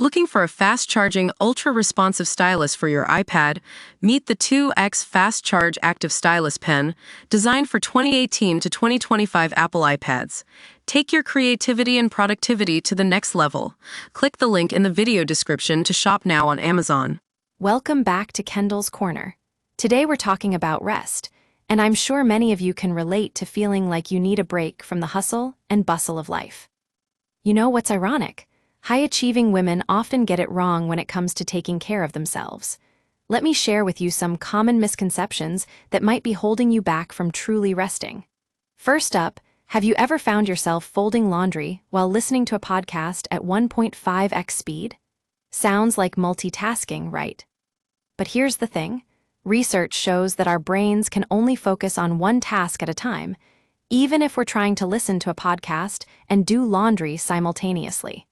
Looking for a fast-charging, ultra-responsive stylus for your iPad? Meet the 2X Fast Charge Active Stylus Pen, designed for 2018 to 2025 Apple iPads. Take your creativity and productivity to the next level. Click the link in the video description to shop now on Amazon. Welcome back to Kendall's Corner. Today we're talking about rest, and I'm sure many of you can relate to feeling like you need a break from the hustle and bustle of life. You know what's ironic? High-achieving women often get it wrong when it comes to taking care of themselves. Let me share with you some common misconceptions that might be holding you back from truly resting. First up, have you ever found yourself folding laundry while listening to a podcast at 1.5x speed? Sounds like multitasking, right? But here's the thing. Research shows that our brains can only focus on one task at a time, even if we're trying to listen to a podcast and do laundry simultaneously.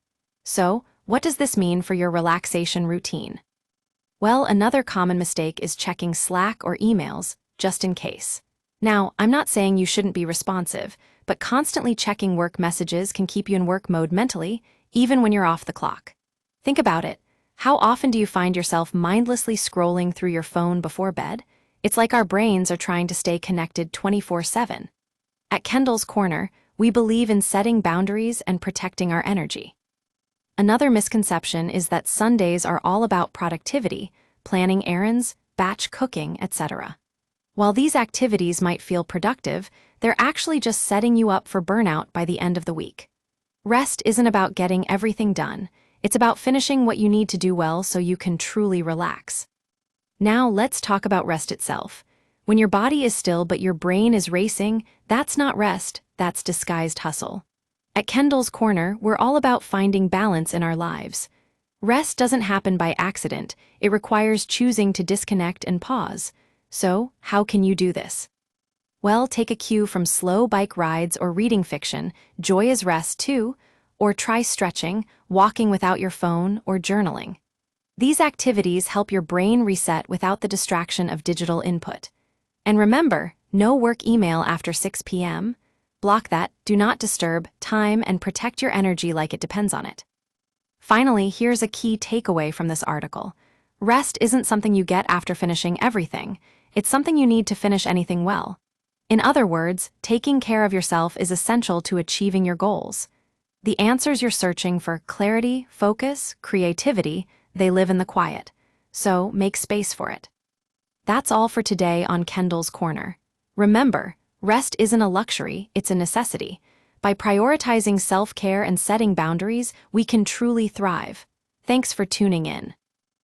So, what does this mean for your relaxation routine? Well, another common mistake is checking Slack or emails, just in case. Now, I'm not saying you shouldn't be responsive, but constantly checking work messages can keep you in work mode mentally, even when you're off the clock. Think about it. How often do you find yourself mindlessly scrolling through your phone before bed? It's like our brains are trying to stay connected 24/7. At Kendall's Corner, we believe in setting boundaries and protecting our energy. Another misconception is that Sundays are all about productivity, planning errands, batch cooking, etc. While these activities might feel productive, they're actually just setting you up for burnout by the end of the week. Rest isn't about getting everything done. It's about finishing what you need to do well so you can truly relax. Now let's talk about rest itself. When your body is still but your brain is racing, that's not rest, that's disguised hustle. At Kendall's Corner, we're all about finding balance in our lives. Rest doesn't happen by accident. It requires choosing to disconnect and pause. So, how can you do this? Well, take a cue from slow bike rides or reading fiction. Joy is rest too. Or try stretching, walking without your phone, or journaling. These activities help your brain reset without the distraction of digital input. And remember, no work email after 6 p.m. Block that, do not disturb, time, and protect your energy like it depends on it. Finally, here's a key takeaway from this article. Rest isn't something you get after finishing everything. It's something you need to finish anything well. In other words, taking care of yourself is essential to achieving your goals. The answers you're searching for, clarity, focus, creativity, they live in the quiet. So make space for it. That's all for today on Kendall's Corner. Remember, rest isn't a luxury, it's a necessity. By prioritizing self-care and setting boundaries, we can truly thrive. Thanks for tuning in.